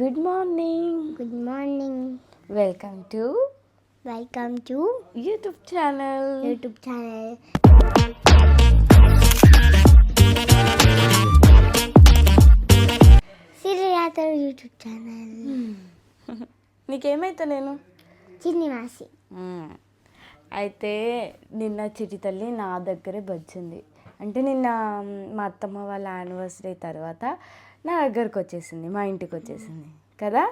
Good morning. Good morning. Welcome to YouTube channel. సిరియాతో YouTube channel. నీకేమైతే నేను చిన్ని మాసి. అయితే నిన్న చిటి తల్లి నా దగ్గరే వచ్చింది. అంటే నిన్న మా అత్తమ్మ వాళ్ళ యానివర్సరీ తర్వాత నా దగ్గరకు వచ్చేసింది, మా ఇంటికి వచ్చేసింది కదా.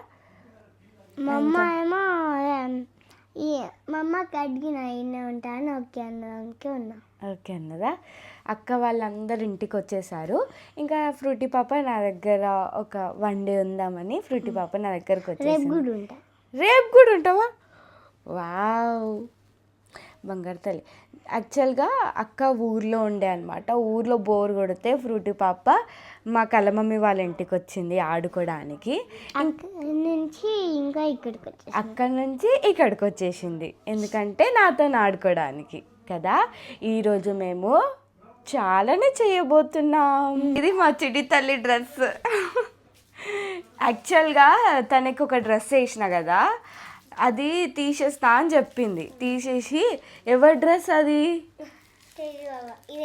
మా అమ్మ ఏమో మా అమ్మకి అడిగిన ఇన్నే ఉంటాను, ఓకే అన్నదానికి ఉన్నా. ఓకే అన్నదా. అక్క వాళ్ళందరూ ఇంటికి వచ్చేసారు. ఇంకా ఫ్రూటీ పాప నా దగ్గర ఒక 1 డే ఉందామని ఫ్రూటీ పాప నా దగ్గరకు వచ్చేసింది. రేపు కూడా ఉంటావా? వావ్, బంగారు తల్లి. యాక్చువల్గా అక్క ఊర్లో ఉండే అనమాట. ఊర్లో బోర్ కొడితే ఫ్రూటీ పాప మా కలమమ్మీ వాళ్ళ ఇంటికి వచ్చింది ఆడుకోవడానికి. అక్కడి నుంచి ఇక్కడికి వచ్చేసింది, ఎందుకంటే నాతో ఆడుకోవడానికి కదా. ఈరోజు మేము చాలానే చేయబోతున్నాం. ఇది మా చిటి తల్లి డ్రెస్. యాక్చువల్గా తనకి ఒక డ్రెస్ వేసిన కదా, అది తీసేస్తా అని చెప్పింది. తీసేసి ఎవరి డ్రెస్ అది?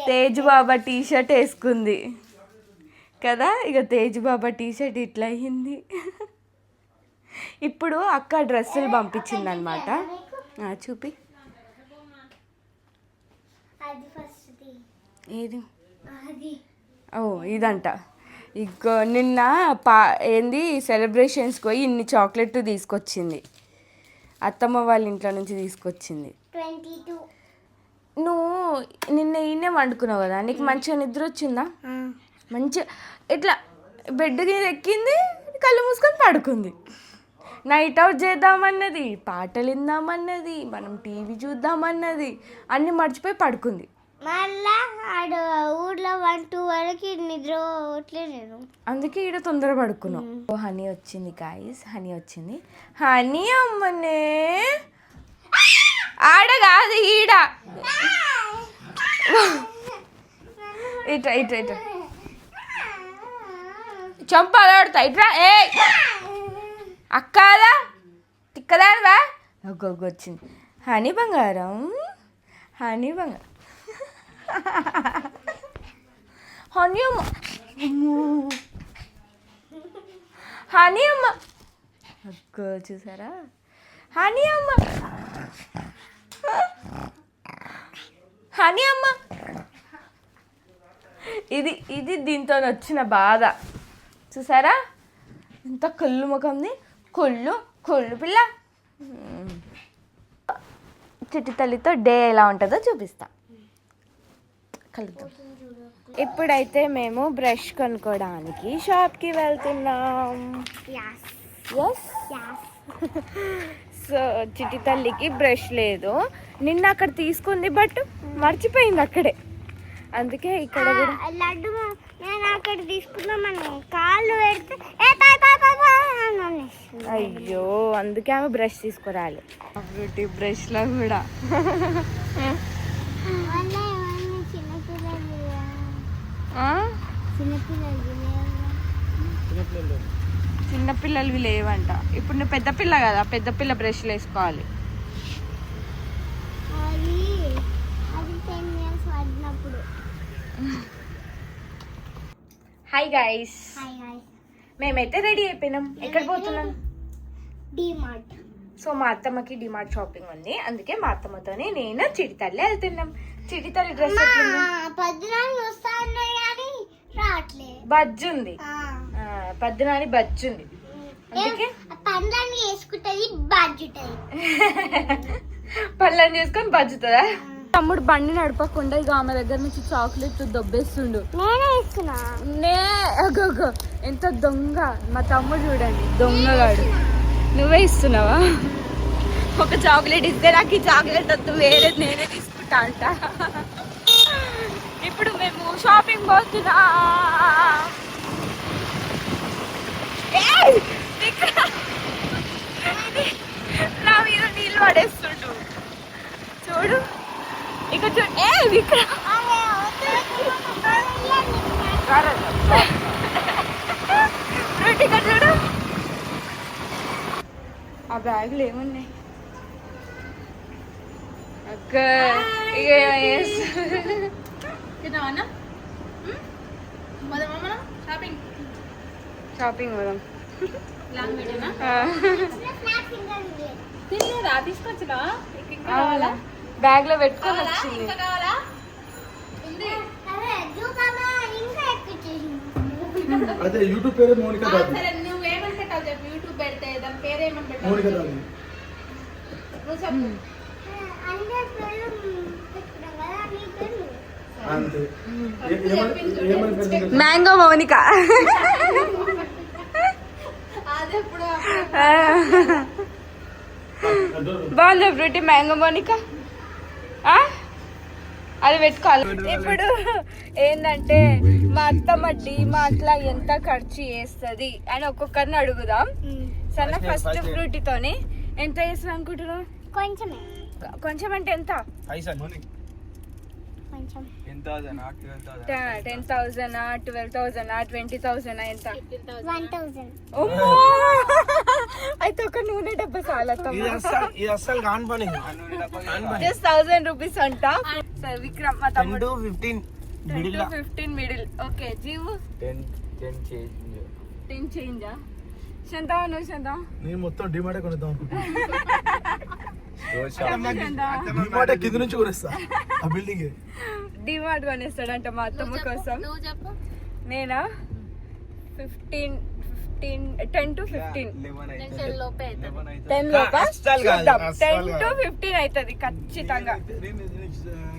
తేజ్ బాబా టీషర్ట్ వేసుకుంది కదా. ఇక తేజ్ బాబా టీషర్ట్ ఇట్లా అయ్యింది. ఇప్పుడు అక్క డ్రెస్సులు పంపించింది అనమాట. చూపి. ఏది? ఓ ఇదంట. ఇగో నిన్న ఏంది సెలబ్రేషన్స్కి పోయి ఇన్ని చాక్లెట్ తీసుకొచ్చింది. అత్తమ్మ వాళ్ళ ఇంట్లో నుంచి తీసుకొచ్చింది. నువ్వు నిన్న ఈయనే వండుకున్నావు కదా, నీకు మంచిగా నిద్ర వచ్చిందా? మంచిగా ఇట్లా బెడ్ మీద ఎక్కింది, కళ్ళు మూసుకొని పడుకుంది. నైట్ అవుట్ చేద్దామన్నది, పాటలు విందామన్నది, మనం టీవీ చూద్దామన్నది, అన్నీ మర్చిపోయి పడుకుంది. మళ్ళా ఊర్లో 1-2 వరకు నిద్ర నేను, అందుకే ఈడ తొందర పడుకున్నాం. హనీ వచ్చింది గాయస్, హనీ వచ్చింది. హనీ అమ్మనే ఆడ కాదు ఈడ. ఇట్రా ఇట్రా ఇట్రా, చంపాలాడుతా. ఇట్రా. ఏ అక్కదా తిక్కదానివా? ఒగ్గొగ్గ వచ్చింది. హనీ బంగారం, హనీ బంగారం. హనీ అమ్మ, హనీ అమ్మ అగ్గో చూసారా? హనీ అమ్మ, హనీ అమ్మ. ఇది ఇది దీంతో వచ్చిన బాధ చూసారా? ఇంత కొల్లు ముఖంది, కొల్లు కొల్లు పిల్ల. చిట్టి తల్లితో డే ఎలా ఉంటుందో చూపిస్తా, కలుద్దాం. ఇప్పుడైతే మేము బ్రష్ కొనుక్కోవడానికి షాప్కి వెళ్తున్నాం. సో చిట్టి తల్లికి బ్రష్ లేదు. నిన్న అక్కడ తీసుకుంది, బట్ మర్చిపోయింది అక్కడే. అందుకే ఇక్కడ కూడా లడ్డు నేను అక్కడ తీసుకున్నామని కాళ్ళు పెడితే అయ్యో, అందుకే ఆమె బ్రష్ తీసుకురాలి. బ్యూటీ బ్రష్లో కూడా చిన్నపిల్లలు లేవంట. ఇప్పుడు నువ్వు పెద్ద పిల్ల కదా, పెద్ద పిల్ల బ్రష్లు వేసుకోవాలి. హాయ్ గైస్, మేమైతే రెడీ అయిపోయినాం. ఎక్కడ పోతున్నాం? డిమార్ట్. సో మా అత్తమ్మకి డిమార్ట్ షాపింగ్ ఉంది, అందుకే మా అత్తమ్మతోనే నేను చిటి తల్లి వెళ్తున్నాం. చిటి తల్లి డ్రెస్ బజ్జుంది, పద్దునాని బజ్జుంది, అందుకే పళ్ళని వేసుకుంటది, బజ్జుతుంది. పళ్ళని చేసుకొని బజ్జుతుందా? తమ్ముడు బండి నడపకుండా ఇక ఆమె దగ్గర నుంచి చాక్లెట్ దొబ్బేస్తుండు. ఎంత దొంగ మా తమ్ముడు, చూడండి దొంగగాడు. నువ్వే ఇస్తున్నావా? ఒక చాక్లెట్ ఇస్తే నాకు ఈ చాక్లెట్ వద్దు, వేరే నేనే తీసుకుంటా అంట. ఇప్పుడు మేము షాపింగ్ పోతున్నా. నా మీద నీళ్ళు పడేస్తుండు చూడు. ఇక చూడు, ఇక్కడ చూడు. ఆ బ్యాగులు ఏమున్నాయి అక్క? ఇక షాపింగ్ పోదాం. బ్యాగ్ లో పెట్టుకొని వచ్చింది. అదే యూట్యూబ్ పేరు మోనికా దాది. నువ్వేమని పెట్టాలి చెప్పు. యూట్యూబ్ పెడితే దాని పేరు ఏమని పెట్టాలి? మోనికా దాది. నువ్వు చెప్పు. అంతే. ఏమని పెట్టింది? మ్యాంగో మౌనిక. అది ఎప్పుడు బాగుంది ఫ్రూటీ మ్యాంగో మౌనిక. అది పెట్టుకోవాలి. ఇప్పుడు ఏంటంటే మా అత్తమ్మ డీమార్ట్లో ఎంత ఖర్చు చేస్తుంది అని ఒక్కొక్కరిని అడుగుదాం. సన్న ఫస్ట్ ఫ్రూటీతోని ఎంత చేస్తుంది అనుకుంటున్నావు? కొంచెమే. కొంచెం అంటే ఎంత? 10,000 10,000 12,000 20,000 ఎంత? 1,000. అయితే ఒక నూనె డబ్బా చాలా ఇది అస్సలు కాని పని. జస్ట్ 1,000 రూపీస్ అంట. సరే విక్రమ్ మా తమ్ముడు 10 to 15 మిడిల్. ఓకే జీవు 10 చేంజా? శాంతా నువ్వు శాంతా? నేను మొత్తం డిమార్టే కొనిద్దాం అనుకుంటున్నా. శాంతా డిమార్టే కింద నుంచి కొనిస్తా ఆ బిల్డింగ్. డిమార్ట్ కొనేస్తాడంట మా అత్తమ్మ కోసం. నువ్వు చెప్పు. నేనా 10 to 15 10 లోపే అవుతుంది. 10 లోపా? అస్సలు కాదు. చూద్దాం. అస్సలు 10 to 15 అవుతుంది ఖచ్చితంగా.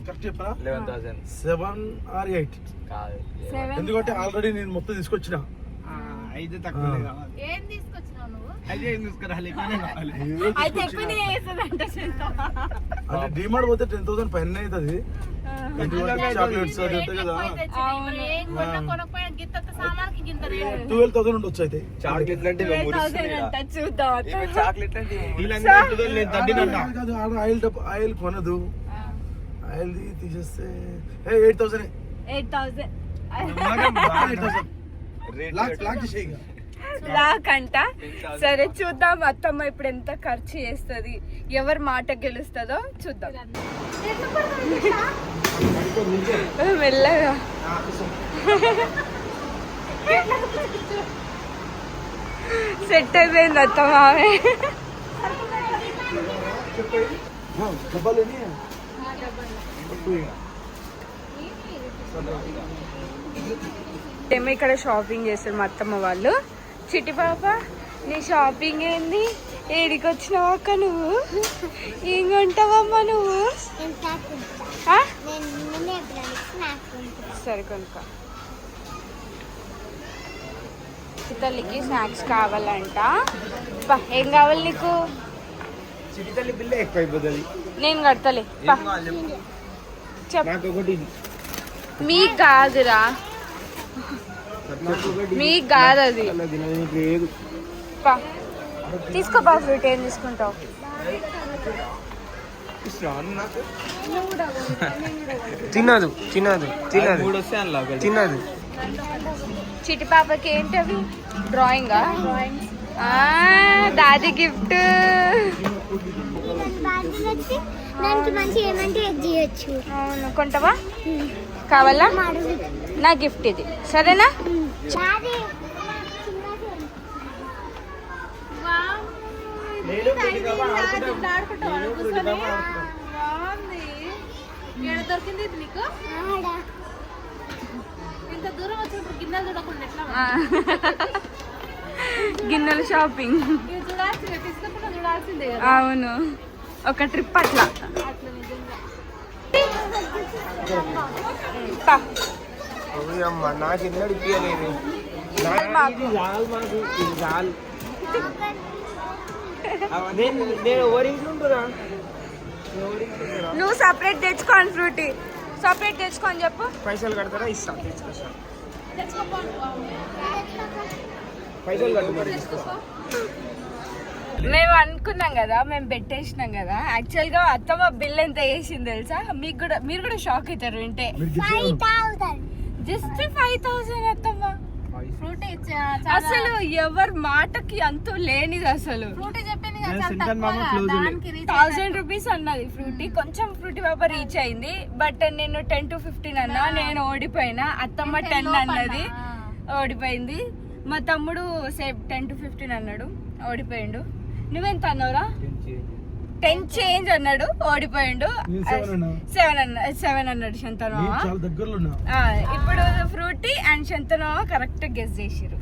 కరెక్ట్ చెప్పరా? 11,000 7 or 8. కాదు. 7 ఎందుకంటే ఆల్రెడీ నేను మొత్తం తీసుకొచ్చిన. అయితే తక్కువ ఏం తీసుకొచ్చినావు నువ్వు? అయితే ఏం తీసుకురాలి? అయితే ఎక్కువనే చేస్తుందంట శాంతా. అంటే డిమార్ట్ పోతే 10,000 పైన అవుతుంది. చాక్లెట్స్ అది ఉంటాయి కదా, మరి ఏం కొన్నా కొనకపోయినా గింత సామాన్కి గింత రేటు. 12,000 ఉండొచ్చు. అయితే చాక్లెట్ అంటే 12,000 అంట. చూద్దాం అక్క. చాక్లెట్ అంటే కాదు, ఆయిల్ కొనదు. ఆయిల్ తీసేస్తే 8,000. 8,000 లాక్ అంట. సరే చూద్దాం అత్తమ్మ ఇప్పుడు ఎంత ఖర్చు చేస్తుంది, ఎవరి మాట గెలుస్తుందో చూద్దాం. మెల్లగా సెట్ అయిపోయింది అత్తమ్మ. ఆమె ఏమో ఇక్కడ షాపింగ్ చేస్తారు మా అత్తమ్మ వాళ్ళు. చిట్టి పాప నీ షాపింగ్ ఏంది? ఏడికి వచ్చినావు అక్క నువ్వు? ఏం కొంటావమ్మా నువ్వు? ఆ? సరే కొనుక్కో. చిత్తల్లికి స్నాక్స్ కావాలంట. పా ఏం కావాలి నీకు? చిటితల్లి బిల్లు ఎక్కువ అయిపోతుంది. నేను కడతలే. పా చెప్పు. నాకు ఒకటి మీకు కాదురా, మీకు కాదు అది. లేదు. పా తీసుకో బా ఫ్రూట్. ఏం తీసుకుంటావు? తినదు తినదు తినదు తినదు. చిటి పాపకి ఏంటి అవి? డ్రాయింగా? దాది గిఫ్ట్. దానికి మంచి ఏమంటే చేయొచ్చు. అవును కొంటావా? కావాలా? నా గిఫ్ట్ ఇది, సరేనా? దొరికింది ఇది నీకు? ఇంత దూరం వచ్చినప్పుడు గిన్నెలు చూడకుండా ఎట్లా? గిన్నెల షాపింగ్. ఇది చూడాల్సిందే, తీసుకుంటే చూడాల్సిందే కదా. అవును, ఒక ట్రిప్ అట్లా. అట్లా నిజంగా. పా. నాకు ఎన్నడూ ఇప్పలేదు. మాకు నేను ఓరింట్లో ఉంటున్నా. నువ్వు సపరేట్ తెచ్చుకో అని ఫ్రూటీ. సపరేట్ తెచ్చుకో అని చెప్పు. పైసలు కడతారా? ఇస్తా. తీసుకొస్తా. తెచ్చుకోపో. పైసలు కట్టుబడి తీసుకొస్తా. మేము అనుకున్నాం కదా, మేము పెట్టేసినాం కదా. యాక్చువల్గా అత్తమ్మ బిల్ ఎంత వేసింది తెలుసా? మీకు కూడా, మీరు కూడా షాక్ అవుతారు వింటే. జస్ట్ 5,000 అత్తమ్మ. ఫ్రూటీ అసలు ఎవరి మాటకి అంతు లేనిది అసలు. ఫ్రూటీ చెప్పింది 1000 రూపీస్ అన్నది ఫ్రూటీ. కొంచెం ఫ్రూటీ పాప రీచ్ అయింది, బట్ నేను 10 to 15 అన్నా, నేను ఓడిపోయినా. అత్తమ్మ 10 అన్నది, ఓడిపోయింది. మా తమ్ముడు సేమ్ 10 to 15 అన్నాడు, ఓడిపోయిండు. నువ్వెంత అన్నావురా? 10 చేంజ్ అన్నాడు, ఓడిపోయిండు. 7 అన్నాడు శంతను మామ. ఇప్పుడు ఫ్రూటీ అండ్ శంతను మామ కరెక్ట్ గెస్ చేసిరు.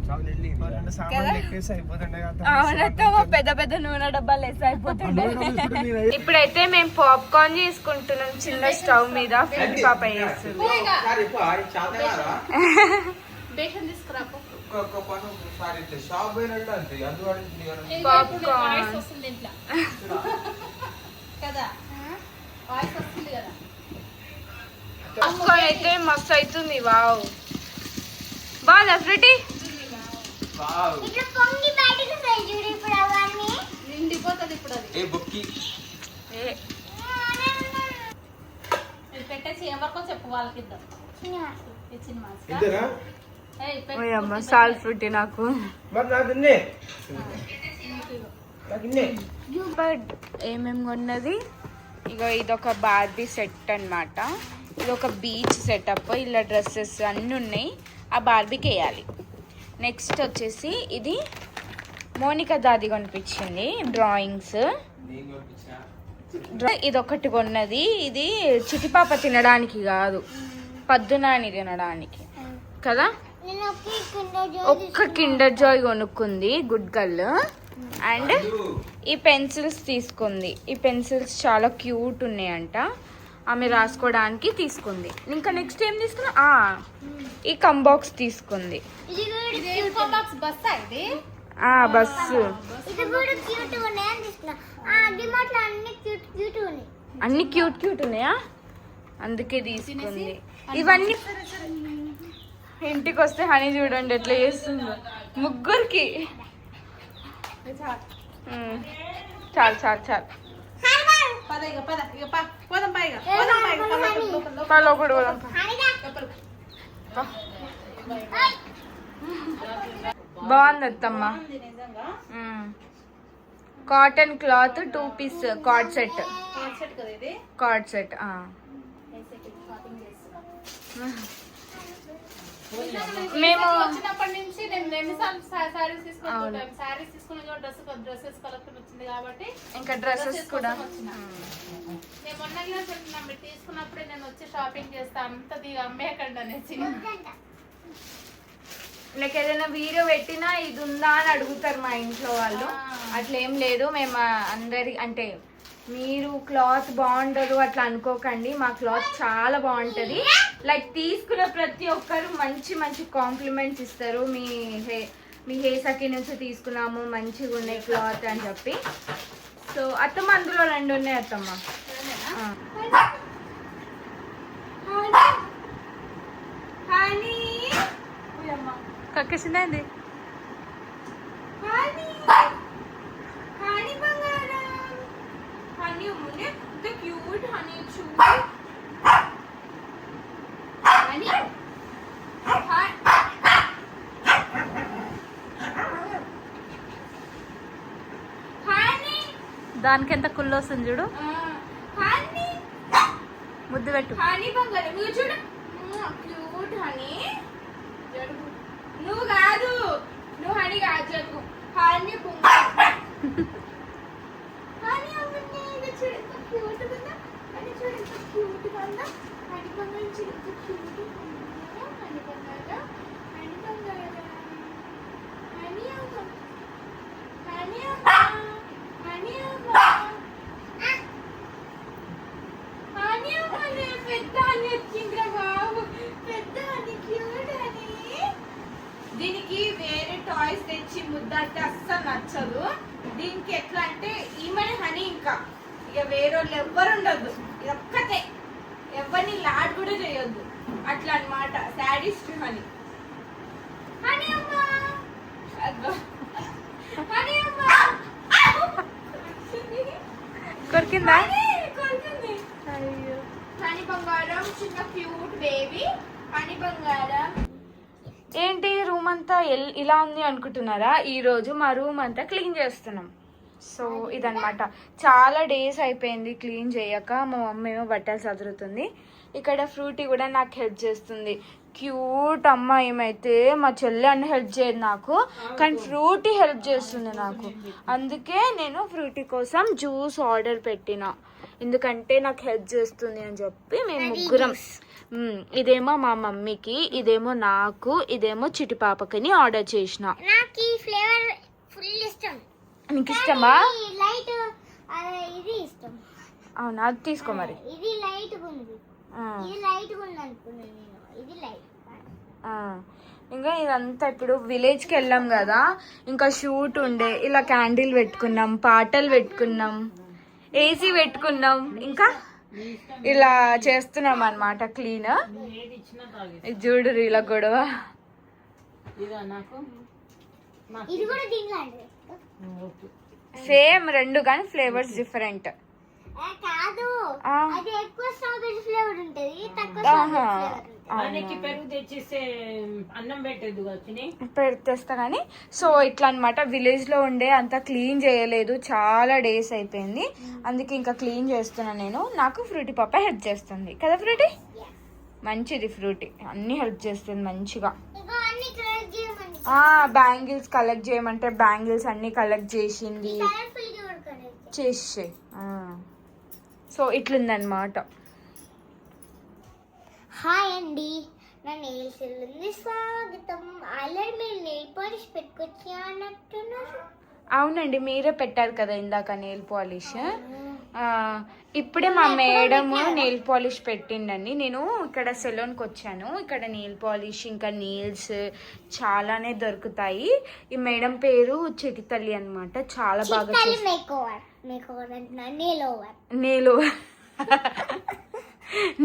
అవునత్తమ్మ, పెద్ద పెద్ద నూనె డబ్బాలు వేసి అయిపోతుండే. ఇప్పుడైతే మేము పాప్కార్న్ చేసుకుంటున్నాం చిన్న స్టవ్ మీద. ఫ్రూటీ పాప చేస్తుంది. పాప్కార్న్ పాప్కార్న్ అయితే మస్తు అవుతుంది. వావ్, బాగా ఫ్రూటీ. నిండిపోతుంది ఇప్పుడు అది. పెట్టేసి ఎవరికో చెప్పు, వాళ్ళకి ఇద్దాం. అమ్మ సాల్ ఫ్రూటీ నాకు. బట్ ఏమేమి కొన్నది ఇక ఇదొక బార్బీ సెట్ అన్నమాట. ఇది ఒక బీచ్ సెటప్. ఇలా డ్రెస్సెస్ అన్నీ ఉన్నాయి, ఆ బార్బీకి వేయాలి. నెక్స్ట్ వచ్చేసి ఇది మోనికా దాది కొనిపించింది డ్రాయింగ్స్. ఇది ఒకటి కొన్నది. ఇది చిటిపాప తినడానికి కాదు, పద్దునాని తినడానికి కదా. ఒక్క కిండర్ జాయ్ కొనుక్కుంది, గుడ్ గర్ల్. అండ్ ఈ పెన్సిల్స్ తీసుకుంది. ఈ పెన్సిల్స్ చాలా క్యూట్ ఉన్నాయంట, ఆమె రాసుకోవడానికి తీసుకుంది. ఇంకా నెక్స్ట్ ఏం తీసుకున్నా, ఈ కంబాక్స్ తీసుకుంది. బస్సు అన్ని క్యూట్ క్యూట్ ఉన్నాయా, అందుకే తీసుకుంది. ఇవన్నీ ఇంటికి వస్తే హనీ చూడండి ఎట్లా చేస్తుందో ముగ్గురికి. చాలు చాలు చాలు, లోపల బాగుంది అత్తమ్మ. Cotton cloth 2 piece cord set. Cord set మేము వచ్చినప్పటి నుంచి నేను ఎన్నిసార్లు సారీస్ తీసుకుంటాను. సారీస్ తీసుకుని డ్రెస్సెస్ కలెక్షన్ వచ్చింది కాబట్టి ఇంకా డ్రెస్సెస్ కూడా నేను మొన్న చెప్తున్నా, మీరు తీసుకున్నప్పుడే నేను వచ్చి షాపింగ్ చేస్తా, అంతది అమ్మేయకండి అనేసి. లైక్ ఏదైనా వీడియో పెట్టినా ఇది ఉందా అని అడుగుతారు మా ఇంట్లో వాళ్ళు. అట్లేం లేదు. మేము అందరి అంటే మీరు క్లాత్ బాగుండదు అట్లా అనుకోకండి, మా క్లాత్ చాలా బాగుంటుంది. లైక్ తీసుకున్న ప్రతి ఒక్కరు మంచి మంచి కాంప్లిమెంట్స్ ఇస్తారు. మీ హేసకి నుంచి తీసుకున్నాము, మంచిగా ఉన్నాయి క్లాత్ అని చెప్పి. సో అత్తమ్మ అందులో 2 ఉన్నాయి అత్తమ్మ. కక్కేసిందండి. క్యూట్ హనీ చూడు. దానికి ఎంత కుళ్ళు వస్తుంది చూడు. ముద్దు పెట్టు. హనీ బంగారం చూడు, క్యూట్ హనీ. నువ్వు కాదు, నువ్వు హనీ కాదు, చెప్పు హనీ బంగారం. హనీ అమ్మని చూడు ఎంత క్యూట్ ఉందా, హనీ చూడు ఎంత క్యూట్ ఉందా. హనీ బంగారం చూడు ఎంత క్యూట్ ఉందా. హనీ బంగారం, హనీ బంగారం, హనీ అమ్మ, హనీ అమ్మ, హనీ అమ్మ, హనీ అమ్మ. పెద్ద హనీ వచ్చిందిరా బాబు, పెద్ద హనీ, క్యూట్ హనీ. దీనికి వేరే టాయ్స్ తెచ్చి ముద్దాడితే అస్సలు నచ్చదు. దీనికి ఎట్లా అంటే ఈమెనే హనీ, ఇంకా ఇక వేరే వాళ్ళు ఎవ్వరు ఉండొద్దు, ఇది ఒక్కతే, ఎవరిని లాడ్ కూడా చేయొద్దు, అట్లా అన్నమాట. Sadist honey. హనీ అమ్మా, హనీ అమ్మా కొరికిందా? కొరికింది. హనీ బంగారం, చిన్న క్యూట్ బేబీ హనీ బంగారం. ఏంటి రూమ్ అంతా ఇలా ఉంది అనుకుంటున్నారా? ఈ రోజు మా రూమ్ అంతా క్లీన్ చేస్తున్నాం. సో ఇదన్నమాట. చాలా డేస్ అయిపోయింది క్లీన్ చేయక. మా మమ్మీ ఏమో బట్టలు చదురుతుంది. ఇక్కడ ఫ్రూటీ కూడా నాకు హెల్ప్ చేస్తుంది. క్యూట్ అమ్మ. ఏమైతే మా చెల్లి అని హెల్ప్ చేయదు నాకు, కానీ ఫ్రూటీ హెల్ప్ చేస్తుంది నాకు. అందుకే నేను ఫ్రూటీ కోసం జ్యూస్ ఆర్డర్ పెట్టిన, ఎందుకంటే నాకు హెల్ప్ చేస్తుంది అని చెప్పి. మేము ముగ్గురం, ఇదేమో మా మమ్మీకి, ఇదేమో నాకు, ఇదేమో చిటి పాపకని ఆర్డర్ చేసిన. నాకు ఈ ఫ్లేవర్ ఫుల్ ఇష్టం. నీకు ఇష్టమా? లైట్ ఇది ఇష్టం. అవునా, అది తీసుకో మరి. ఇది లైట్ ఉంది, ఇది లైట్ ఉంది అనుకున్నాను నేను. ఇది లైట్. ఇంకా ఇదంతా ఇప్పుడు విలేజ్కి వెళ్ళాం కదా, ఇంకా షూట్ ఉండే, ఇలా క్యాండిల్ పెట్టుకున్నాం, పాటలు పెట్టుకున్నాం, ఏసీ పెట్టుకున్నాం, ఇంకా ఇలా చేస్తున్నాం అన్నమాట క్లీన్. ఇది చూడు ఇలా గొడవ. ఇది కూడా దీంట్లో సేమ్ రెండు, కానీ ఫ్లేవర్స్ డిఫరెంట్. కాదు, అది ఎక్కువ స్ట్రాబెరీ ఫ్లేవర్ ఉంటది, తక్కువ స్ట్రాబెరీ పెరుగు తెచ్చిస్తే అన్నం పెట్టేది పెడితేస్తా కానీ. సో ఇట్లా అనమాట. విలేజ్ లో ఉండే అంత క్లీన్ చేయలేదు, చాలా డేస్ అయిపోయింది, అందుకే ఇంకా క్లీన్ చేస్తున్నా నేను. నాకు ఫ్రూటీ పాప హెల్ప్ చేస్తుంది కదా ఫ్రూటీ. మంచిది ఫ్రూటీ, అన్ని హెల్ప్ చేస్తుంది మంచిగా. బ్యాంగిల్స్ కలెక్ట్ చేయమంటే బ్యాంగిల్స్ అన్ని కలెక్ట్ చేసింది, చేసే. సో ఇట్లుందన్నమాట. హాయ్ అండి, నా నెయిల్ సెలూన్కి స్వాగతం. ఆల్రెడీ మీరు నెయిల్ పాలిష్ పెట్టుకొచ్చి అన్నట్టున్నారు. అవునండి, మీరే పెట్టారు కదా ఇందాక నెయిల్ పాలిష్. ఇప్పుడే మా మేడం నెయిల్ పాలిష్ పెట్టిండండి. నేను ఇక్కడ సెలూన్కి వచ్చాను. ఇక్కడ నెయిల్ పాలిష్ ఇంకా నెయిల్స్ చాలానే దొరుకుతాయి. ఈ మేడం పేరు చిటి తల్లి అనమాట. చాలా బాగా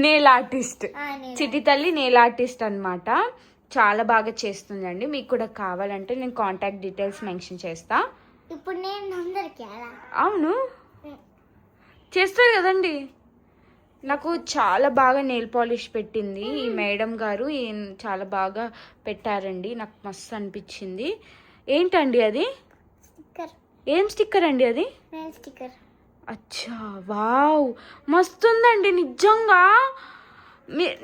నెయిల్ ఆర్టిస్ట్. చిటి తల్లి నెయిల్ ఆర్టిస్ట్ అనమాట. చాలా బాగా చేస్తుందండి. మీకు కూడా కావాలంటే నేను కాంటాక్ట్ డీటెయిల్స్ మెన్షన్ చేస్తా. ఇప్పుడు నేను అందరికి అవును చేస్తారు కదండి. నాకు చాలా బాగా నెయిల్ పాలిష్ పెట్టింది ఈ మేడం గారు. చాలా బాగా పెట్టారండి, నాకు మస్తు అనిపించింది. ఏంటండి అది? ఏం స్టిక్కర్ అండి అది? స్టిక్కర్. అచ్చా, వావ్, మస్తు ఉందండి.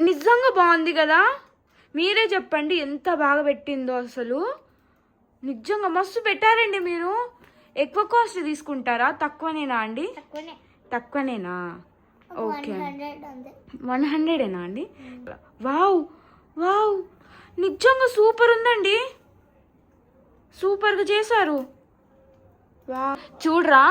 నిజంగా బాగుంది కదా. మీరే చెప్పండి ఎంత బాగా పెట్టిందో అసలు. నిజంగా మస్తు పెట్టారండి. మీరు ఎక్కువ కాస్ట్ తీసుకుంటారా, తక్కువనేనా అండి? తక్కువనేనా? ఓకే, 100ఏనా అండి? వావ్ వావ్, నిజంగా సూపర్ ఉందండి, సూపర్గా చేశారు. చూడరా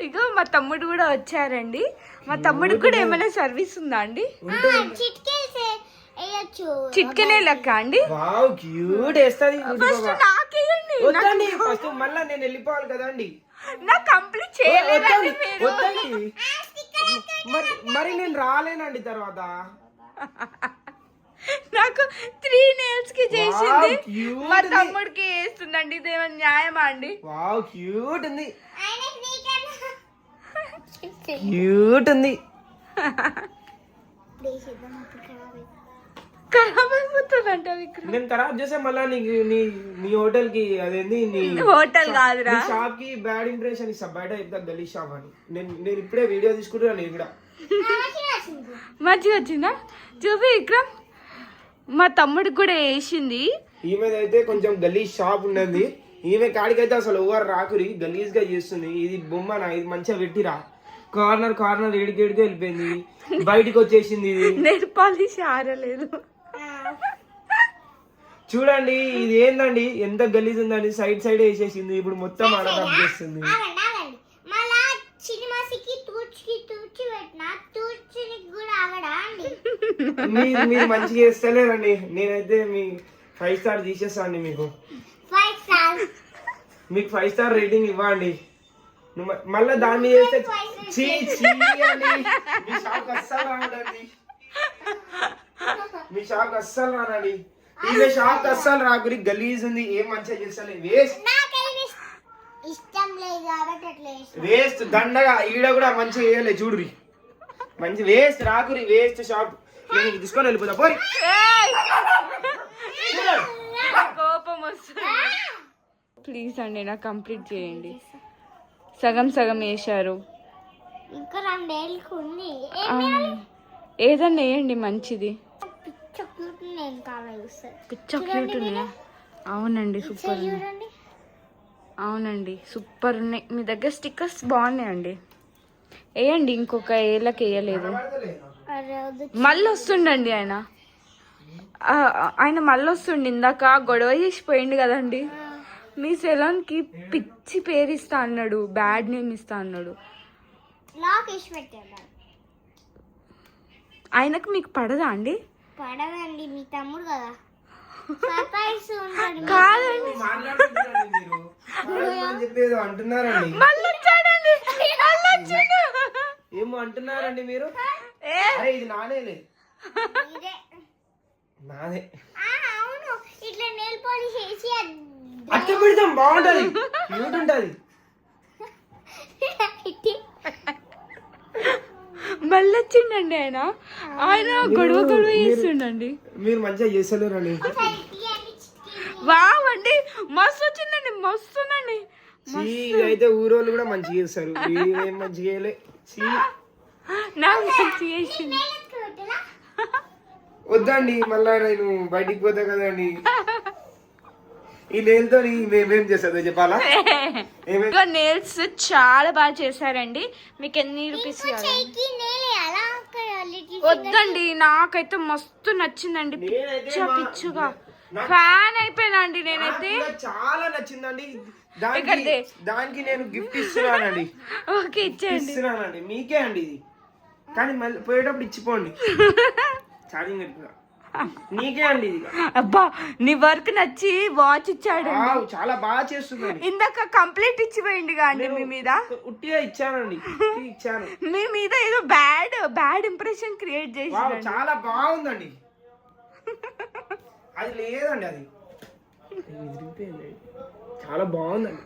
ఇక మా తమ్ముడు కూడా వచ్చారండి. మా తమ్ముడికి కూడా ఏమైనా సర్వీస్ ఉందా అండి? చిట్కనే లెక్క అండి. ఫస్ట్ మళ్ళా నేను వెళ్ళిపోవాలి కదండి. నా కంప్లీట్ చేయలేదండి మీరు. మరి నేను రాలేనండి తర్వాత. నాకు 3 nails కి చేసింది, మా తమ్ముడికి వేస్తుందండి. ఇదేమన్నా న్యాయమా అండి? వావ్, క్యూట్ ఉంది, క్యూట్ ఉంది. ఖరాబ్ అయిపోతుందంట విక్రమ్. నేను ఖరాబ్ చేసా మళ్ళా నీ హోటల్ కి, అదేంది నీ హోటల్ కాదురా, షాప్ కి బ్యాడ్ ఇంప్రెషన్ ఇస్తా. బయట చెప్తా గలీ షాప్ అని. నేను ఇప్పుడే వీడియో తీసుకుంటున్నా. నేను కూడా మంచిగా వచ్చిందా చూపి విక్రమ్. మా తమ్ముడికి కూడా వేసింది. ఈమెదైతే కొంచెం గలీజ్ షాప్ ఉన్నది. ఈమె కాడికైతే అసలు ఎవరు రాకురి, గలీజ్ గా చేస్తుంది. ఇది బొమ్మ నా, ఇది మంచిగా పెట్టిరా. కార్నర్ ఏడికేడికి వెళ్ళిపోయింది, బయటికి వచ్చేసింది. ఇది నెయిల్ పాలిష్ ఆరలేదు. చూడండి ఇది ఏందండి, ఎంత గలీజ్ ఉందండి. సైడ్ వేసేసింది. ఇప్పుడు మొత్తం ఆడదాం చేస్తుంది. మీరు మంచిగా చేస్తలేరండి. నేనైతే మీ 5 స్టార్ తీసేస్తా అండి. మీకు 5 స్టార్ రేటింగ్ ఇవ్వండి. మళ్ళా దాన్ని చేస్తే మీ షాప్ అస్సలు రానండి. మీ షాప్ అస్సలు రానండి. ఈమె షాప్ అస్సలు రాకురి, గలీజ్ ఉంది, ఏం మంచిగా చేస్తలే. వేస్ట్ దండగా. ఈడ కూడా మంచిగా వేయలే చూడురి. మంచి వేస్ట్ రాకురి, వేస్ట్ షాప్. నేను తీసుకొని వెళ్ళిపోతా పోరి. ప్లీజ్ అండి నాకు కంప్లీట్ చేయండి. సగం సగం వేశారు. ఇంకా 2 ఏళ్ళకి ఉంది. ఏదన్నా వేయండి మంచిది. పిచ్చ క్యూట్ నేను కావాలి వస్తుంది. పిచ్చ క్యూట్ ఉన్నాయా? అవునండి సూపర్ ఉన్నాయి. చూడండి. అవునండి సూపర్ ఉన్నాయి. మీ దగ్గర స్టిక్కర్స్ బాగున్నాయండి. వేయండి. ఇంకొక ఏళ్ళకి వేయలేదు. అరే వద్దు. మళ్ళీ వస్తుండండి ఆయన మళ్ళీ వస్తుండి. ఇందాక గొడవ చేసిపోయింది కదండి. మీ సెలూన్కి పిచ్చి పేరు ఇస్తా అన్నాడు, బ్యాడ్ నేమ్ ఇస్తా అన్నాడు. లాక్ వేసి పెట్టాడు. ఆయనకు మీకు పడదా అండి? పడదండి, మీ తమ్ముడు కదా. సర్ప్రైజ్ ఉంటాడు. కాదండి మాట్లాడుతున్నారండి మీరు. అని చెప్పేదో అంటున్నారండి. మళ్ళీ వచ్చాడండి. మళ్ళీ వచ్చిండు. ఏమో అంటున్నారండి మీరు. అరే ఇది నానేలే. ఇదే. నాదే. అవును, ఇట్లా నెయిల్ పాలిష్ వేసి అట్ట పెడతాం బాగుంటది, క్యూట్ ఉంటది. మళ్ళీ వచ్చిండండి ఆయన గొడవ చేస్తుండండి. మీరు మంచిగా చేస్తలేరండి. వావ్ అండి మస్తు వచ్చిందండి, మస్తుందండి. అయితే ఊరోళ్ళు కూడా మంచిగా చేస్తారు. ఏం మంచిగా చేయలే. నాకు మంచిగా చేసింది. వద్దండి మళ్ళా నేను బయటికి పోతా కదండి. ఈ నేల్తో మేమేం చేస్తుందో చెప్పాలా? నేల్స్ చాలా బాగా చేశారండి. మీకు ఎన్ని రూపీస్ వద్దండి, నాకైతే మస్తు నచ్చిందండి. పిచ్చుగా ఫ్యాన్ అయిపోయినండి నేనైతే. చాలా నచ్చిందండి. ఇక్కడిదే. దానికి నేను గిఫ్ట్ ఇస్తున్నానండి. ఓకే ఇచ్చేయండి. ఇస్తున్నానండి మీకే అండి ఇది. కానీ మళ్ళీ పోయేటప్పుడు ఇచ్చిపోండి. ఛార్జింగ్ పెట్టుకున్నా. నీకే అండి ఇది. అబ్బా నీ వర్క్ నచ్చి వాచ్ ఇచ్చాడు. చాలా బాగా చేస్తుందండి. ఇందాక కంప్లీట్ ఇచ్చిపోయింది అండి మీ మీద. ఉట్టిగా ఇచ్చానండి, ఇచ్చాను. మీ మీద ఏదో బ్యాడ్ ఇంప్రెషన్ క్రియేట్ చేసి. చాలా బాగుందండి. అది లేదండి, అది చాలా బాగుందండి.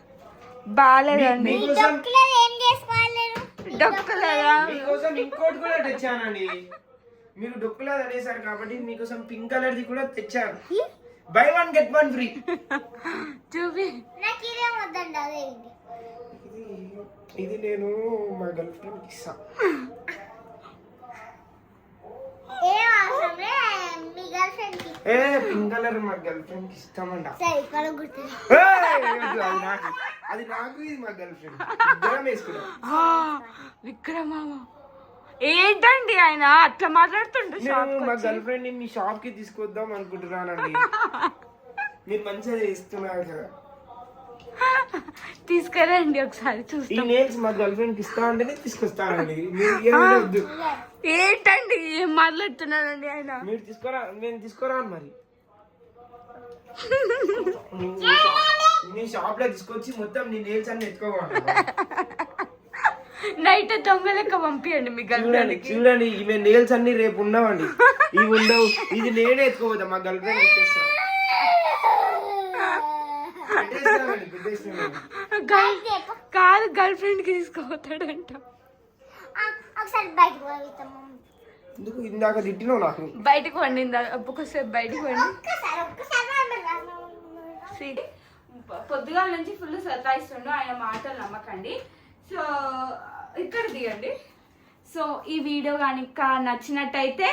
బాగాలేదండి. డొక్కలేదా? మీకోసం ఇంకోటి కూడా తెచ్చానండి. మీరు డొక్కులేదు అనేసారు కాబట్టి మీకోసం పింక్ కలర్ ది కూడా తెచ్చాను. By 1 get 1 free. చూపి. ఇది నేను మా గర్ల్ ఫ్రెండ్ ఇస్తా. పింక్ కలర్ మా గర్ల్ ఫ్రెండ్ కి ఇస్తామంట. అది నాకు ఇది మా గర్ల్ ఫ్రెండ్ ఇద్దరం వేసుకున్నాం. విక్రమామ ఏంటండి ఆయన అట్లా మాట్లాడుతుండ్రు? మా గర్ల్ ఫ్రెండ్ ని మీ షాప్ కి తీసుకొద్దాం అనుకుంటున్నానండి. మీరు మంచిగా ఇస్తున్నారు కదా. తీసుకురండి ఒకసారి చూసి. ఈ నేల్స్ మా గర్ల్ ఫ్రెండ్ కి ఇస్తా అంటేనే తీసుకొస్తానండి. ఏంటండి ఏం మాట్లాడుతున్నారండి ఆయన? మీరు తీసుకోరా, నేను తీసుకోరా మరి. నీ షాప్ లో తీసుకొచ్చి మొత్తం నీ నేల్స్ అన్ని ఎత్తుకోవాలి. నైట్ దొంగ లెక్క పంపియండి మీ గర్ల్ ఫ్రెండ్. చూడండి ఈమె నేల్స్ అన్ని రేపు ఉండవండి. ఇవి ఉండవు. ఇది నేనే ఎత్తుకోవద్దా మా గర్ల్ ఫ్రెండ్ ఇచ్చేస్తా. కాదు గర్ల్ ఫ్రెండ్ కి తీసుకోపోతాడంట. ఎందుకు ఇందాక తిట్టినావు నాకు? బయటకు వండి ఒక్కొక్కసేపు బయటకు వండి. పొద్దుగాల నుంచి ఫుల్ సతాయిస్తుండు ఆయన, మాటలు నమ్మకండి. సో ఇక్కడ దిగండి. సో ఈ వీడియో కనుక నచ్చినట్టయితే